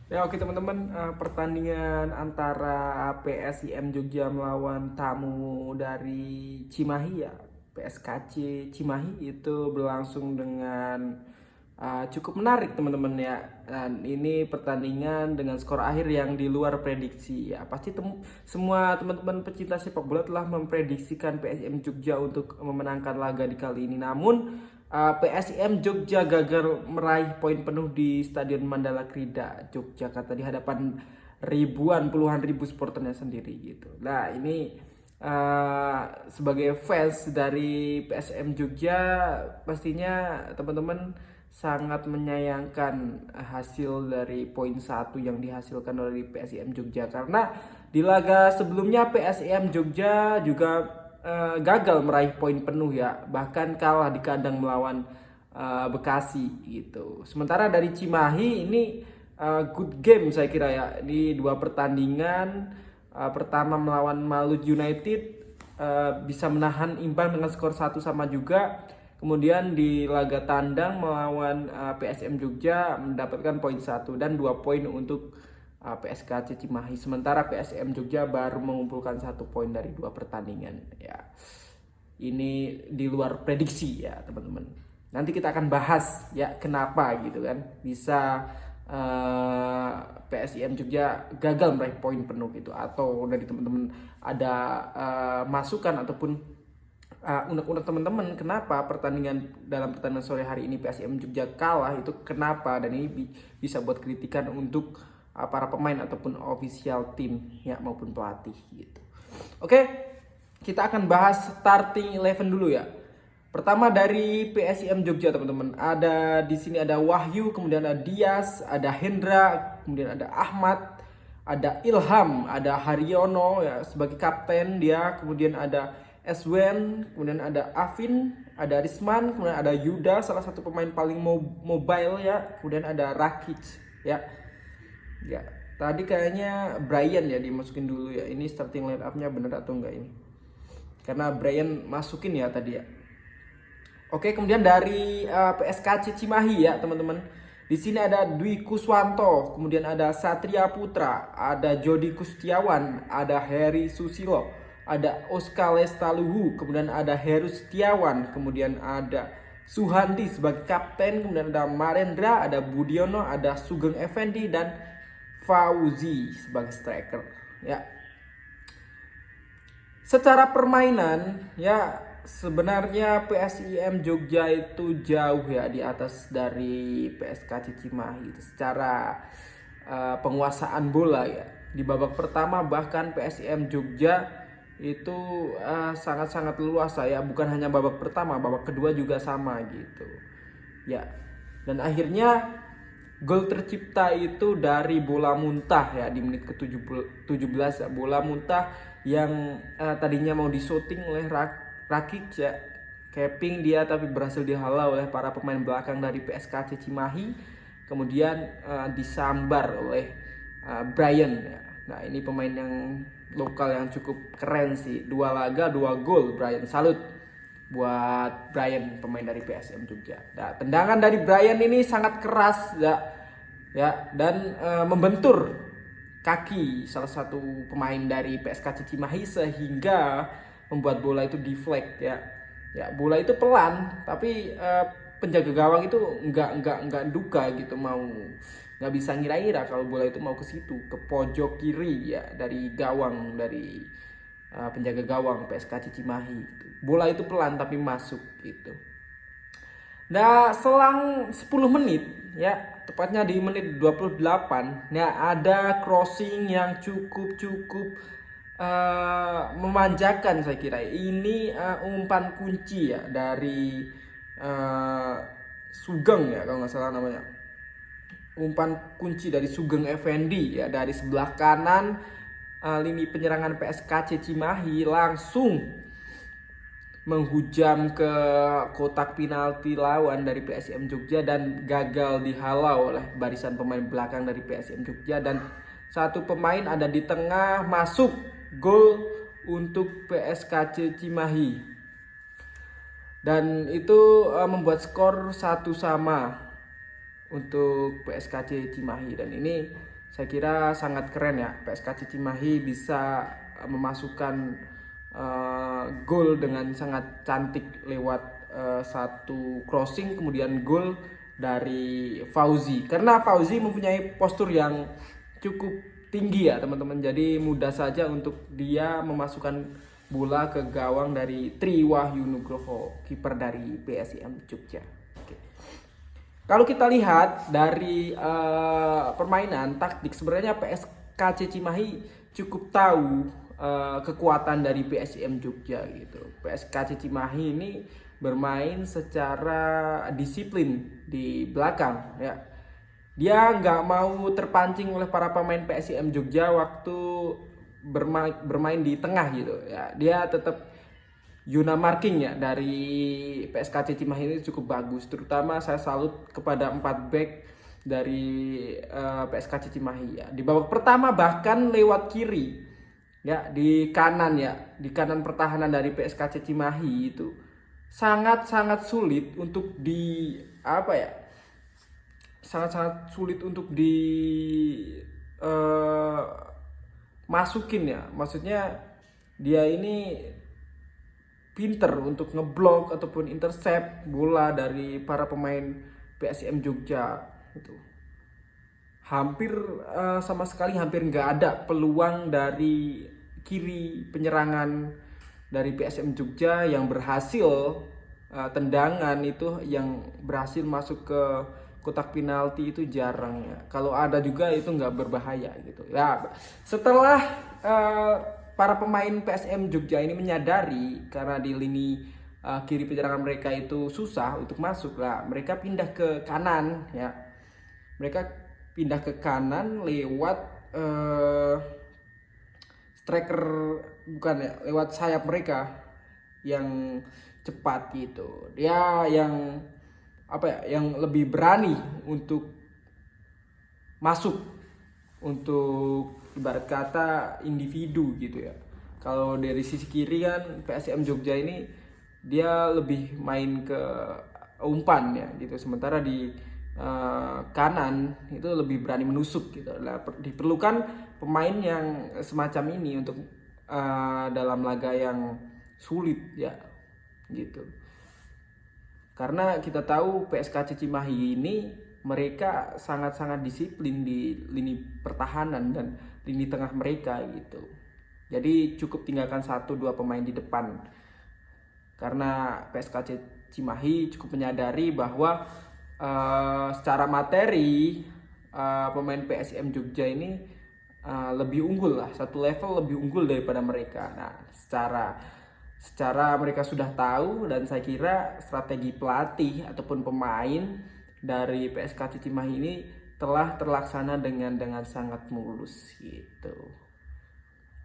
Ya oke teman-teman, pertandingan antara PSIM Jogja melawan tamu dari Cimahi ya, PSKC Cimahi itu berlangsung dengan cukup menarik teman-teman ya. Dan ini pertandingan dengan skor akhir yang di luar prediksi ya. Pasti semua teman-teman pecinta sepak bola telah memprediksikan PSIM Jogja untuk memenangkan laga di kali ini. Namun PSIM Jogja gagal meraih poin penuh di Stadion Mandala Krida Yogyakarta di hadapan puluhan ribu supporternya sendiri gitu. Nah ini sebagai fans dari PSM Jogja pastinya teman-teman sangat menyayangkan hasil dari poin satu yang dihasilkan oleh PSIM Jogja, karena di laga sebelumnya PSIM Jogja juga gagal meraih poin penuh ya, bahkan kalah di kandang melawan Bekasi gitu. Sementara dari Cimahi ini good game saya kira ya, di dua pertandingan. Pertama melawan Malut United bisa menahan imbang dengan skor 1-1 juga. Kemudian di laga tandang melawan PSM Jogja mendapatkan poin 1 dan 2 poin untuk PSKC Cimahi. Sementara PSM Jogja baru mengumpulkan 1 poin dari 2 pertandingan ya. Ini di luar prediksi ya teman-teman. Nanti kita akan bahas ya kenapa gitu kan bisa PSIM Jogja gagal meraih poin penuh gitu, atau dari teman-teman ada masukan ataupun unek-unek teman-teman kenapa dalam pertandingan sore hari ini PSIM Jogja kalah, itu kenapa, dan ini bisa buat kritikan untuk para pemain ataupun official team ya maupun pelatih gitu. Oke, kita akan bahas starting 11 dulu ya. Pertama dari PSIM Jogja teman-teman. Di sini ada Wahyu, kemudian ada Dias, ada Hendra, kemudian ada Ahmad, ada Ilham, ada Haryono ya sebagai kapten dia, kemudian ada Eswen, kemudian ada Afin, ada Risman, kemudian ada Yuda, salah satu pemain paling mobile ya, kemudian ada Rakic ya. Ya, tadi kayaknya Brian ya dimasukin dulu ya. Ini starting line up-nya bener atau enggak ini? Karena Brian masukin ya tadi ya. Oke, kemudian dari PSKC Cimahi ya teman-teman. Di sini ada Dwi Kuswanto, kemudian ada Satria Putra, ada Jody Kustiawan, ada Heri Susilo, ada Oskar Lestaluhu, kemudian ada Heru Setiawan, kemudian ada Suhanti sebagai kapten, kemudian ada Marendra, ada Budiono, ada Sugeng Effendi, dan Fauzi sebagai striker ya. Secara permainan ya sebenarnya PSIM Jogja itu jauh ya di atas dari PSKC Cimahi itu secara penguasaan bola ya. Di babak pertama bahkan PSIM Jogja itu sangat-sangat leluasa ya, bukan hanya babak pertama, babak kedua juga sama gitu. Ya. Dan akhirnya gol tercipta itu dari bola muntah ya di menit ke-17 ya. Bola muntah yang tadinya mau disyuting oleh Rakic ya. Capping dia tapi berhasil dihalau oleh para pemain belakang dari PSKC Cimahi. Kemudian disambar oleh Brian ya. Nah, ini pemain yang lokal yang cukup keren sih. 2 laga 2 gol Brian. Salut buat Brian, pemain dari PSM Jogja. Nah, tendangan dari Brian ini sangat keras ya dan membentur kaki salah satu pemain dari PSKC Cimahi sehingga membuat bola itu deflect ya. Ya, bola itu pelan tapi penjaga gawang itu enggak duga gitu, nggak bisa ngira-ngira kalau bola itu mau ke situ, ke pojok kiri ya dari gawang dari penjaga gawang PSKC Cimahi gitu. Bola itu pelan tapi masuk gitu. Nah, selang 10 menit ya, tepatnya di menit 28, ya ada crossing yang cukup memanjakan saya kira. Ini umpan kunci ya dari Sugeng ya kalau nggak salah namanya. Umpan kunci dari Sugeng Effendi ya dari sebelah kanan lini penyerangan PSKC Cimahi, langsung menghujam ke kotak penalti lawan dari PSM Jogja dan gagal dihalau oleh barisan pemain belakang dari PSM Jogja, dan satu pemain ada di tengah, masuk gol untuk PSKC Cimahi, dan itu membuat skor 1-1 untuk PSKC Cimahi. Dan ini Saya kira sangat keren ya, PSKC Cimahi bisa memasukkan gol dengan sangat cantik lewat satu crossing, kemudian gol dari Fauzi. Karena Fauzi mempunyai postur yang cukup tinggi ya teman-teman, jadi mudah saja untuk dia memasukkan bola ke gawang dari Tri Wahyu Nugroho, kiper dari PSIM Jogja. Oke. Kalau kita lihat dari permainan taktik, sebenarnya PSKC Cimahi cukup tahu kekuatan dari PSIM Jogja gitu. PSKC Cimahi ini bermain secara disiplin di belakang ya. Dia nggak mau terpancing oleh para pemain PSIM Jogja waktu bermain di tengah gitu ya. Dia tetap Yuna marking ya dari PSKC Cimahi ini cukup bagus, terutama saya salut kepada 4 back dari PSKC Cimahi ya. Di babak pertama bahkan lewat kiri ya, di kanan pertahanan dari PSKC Cimahi itu sangat-sangat sulit untuk masukin ya. Maksudnya dia ini pinter untuk ngeblok ataupun intercept bola dari para pemain PSIM Jogja itu. Sama sekali hampir nggak ada peluang dari kiri penyerangan dari PSIM Jogja yang berhasil tendangan itu yang berhasil masuk ke kotak penalti itu jarang ya. Kalau ada juga itu nggak berbahaya gitu ya. Setelah para pemain PSM Jogja ini menyadari karena di lini kiri penyerangan mereka itu susah untuk masuk lah, mereka pindah ke kanan ya. Mereka pindah ke kanan lewat striker, bukan ya, lewat sayap mereka yang cepat gitu. Dia yang yang lebih berani untuk masuk, untuk ibarat kata individu gitu ya. Kalau dari sisi kiri kan PSM Jogja ini dia lebih main ke umpan ya gitu, sementara di kanan itu lebih berani menusuk gitu. Nah, diperlukan pemain yang semacam ini untuk dalam laga yang sulit ya gitu. Karena kita tahu PSKC Cimahi ini mereka sangat-sangat disiplin di lini pertahanan dan lini tengah mereka gitu. Jadi cukup tinggalkan 1-2 pemain di depan. Karena PSKC Cimahi cukup menyadari bahwa secara materi pemain PSIM Jogja ini lebih unggul lah, satu level lebih unggul daripada mereka. Nah, secara mereka sudah tahu, dan saya kira strategi pelatih ataupun pemain dari PSKC Cimahi ini telah terlaksana dengan sangat mulus gitu.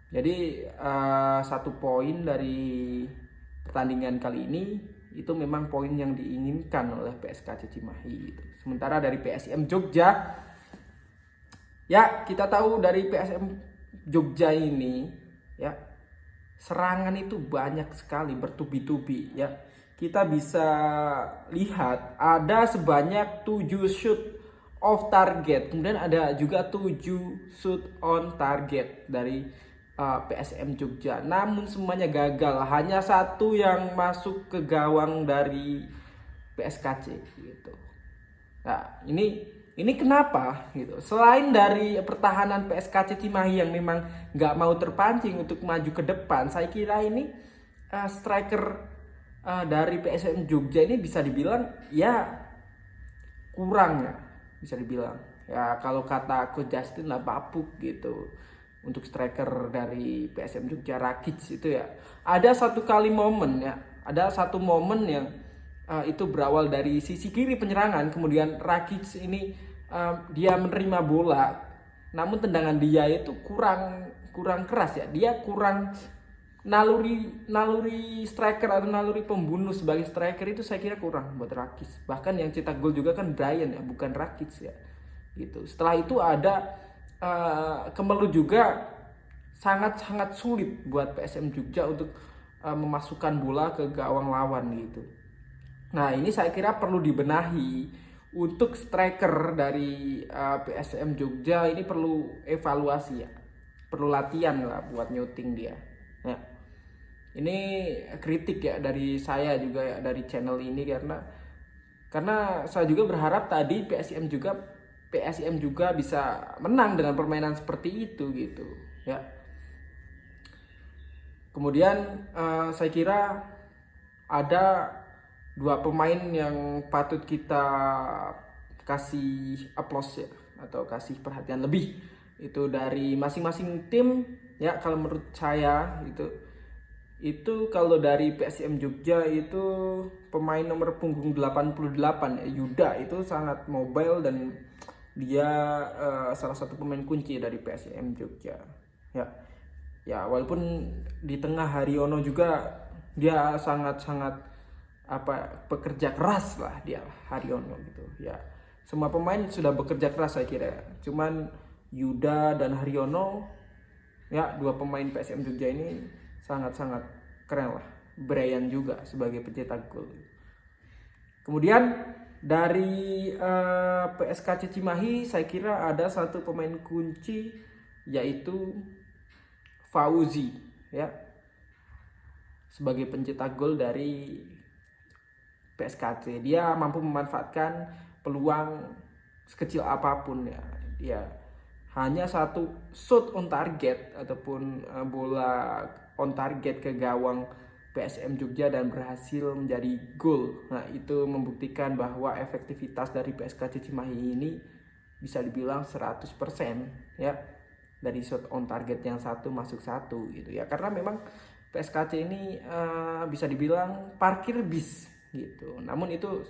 Jadi 1 poin dari pertandingan kali ini itu memang poin yang diinginkan oleh PSKC Cimahi gitu. Sementara dari PSIM Jogja ya, kita tahu dari PSIM Jogja ini ya, serangan itu banyak sekali, bertubi-tubi ya. Kita bisa lihat ada sebanyak 7 shoot off target, kemudian ada juga 7 shoot on target dari PSM Jogja. Namun semuanya gagal, hanya 1 yang masuk ke gawang dari PSKC gitu. Nah, ini kenapa gitu? Selain dari pertahanan PSKC Cimahi yang memang nggak mau terpancing untuk maju ke depan, saya kira ini striker dari PSM Jogja ini bisa dibilang ya kurang ya, bisa dibilang ya, kalau kata Coach Justin lah bapuk gitu untuk striker dari PSM Jogja. Rakic itu ya, ada satu momen yang itu berawal dari sisi kiri penyerangan, kemudian Rakic ini dia menerima bola, namun tendangan dia itu kurang keras ya, dia kurang naluri striker atau naluri pembunuh sebagai striker itu saya kira kurang buat Rakic. Bahkan yang cetak gol juga kan Brian ya, bukan Rakic ya gitu. Setelah itu ada Kemelu juga sangat sulit buat PSM Jogja untuk memasukkan bola ke gawang lawan gitu. Nah, ini saya kira perlu dibenahi untuk striker dari PSM Jogja ini perlu evaluasi ya, perlu latihan lah buat nyuting dia. Ya. Ini kritik ya dari saya juga ya, dari channel ini, karena saya juga berharap tadi PSM juga bisa menang dengan permainan seperti itu gitu ya. Kemudian saya kira ada dua pemain yang patut kita kasih applause ya, atau kasih perhatian lebih, itu dari masing-masing tim ya. Kalau menurut saya itu kalau dari PSM Jogja itu pemain nomor punggung 88 ya, Yuda, itu sangat mobile dan dia salah satu pemain kunci dari PSM Jogja ya. Ya walaupun di tengah Haryono juga dia sangat-sangat pekerja keras lah dia, Haryono gitu ya. Semua pemain sudah bekerja keras saya kira, cuman Yuda dan Haryono ya, dua pemain PSM Jogja ini sangat-sangat keren lah. Brian juga sebagai pencetak gol. Kemudian dari PSKC Cimahi saya kira ada satu pemain kunci, yaitu Fauzi ya, sebagai pencetak gol dari PSKC. Dia mampu memanfaatkan peluang sekecil apapun ya. Dia hanya satu shot on target ataupun bola on target ke gawang PSM Jogja dan berhasil menjadi gol. Nah, itu membuktikan bahwa efektivitas dari PSKC Cimahi ini bisa dibilang 100% ya. Dari shot on target yang satu masuk satu gitu ya. Karena memang PSKC ini bisa dibilang parkir bis gitu. Namun itu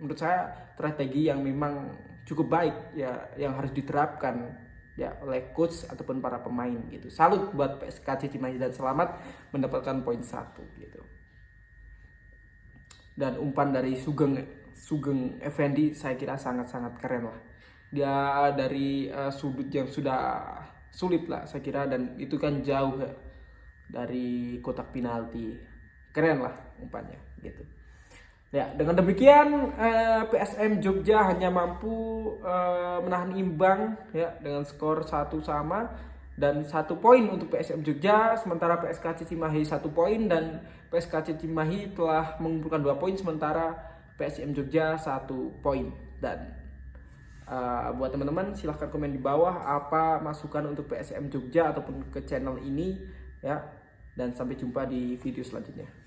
menurut saya strategi yang memang cukup baik ya, yang harus diterapkan ya oleh coach ataupun para pemain gitu. Salut buat PSKC Cimahi dan selamat mendapatkan poin 1 gitu. Dan umpan dari Sugeng Effendi saya kira sangat-sangat keren lah. Dia dari sudut yang sudah sulit lah saya kira, dan itu kan jauh ya dari kotak penalti. Keren lah umpannya gitu. Ya, dengan demikian PSM Jogja hanya mampu menahan imbang ya dengan skor 1-1 dan 1 poin untuk PSM Jogja, sementara PSKC Cimahi 1 poin, dan PSKC Cimahi telah mengumpulkan 2 poin sementara PSM Jogja 1 poin. Dan buat teman-teman silahkan komen di bawah apa masukan untuk PSM Jogja ataupun ke channel ini ya, dan sampai jumpa di video selanjutnya.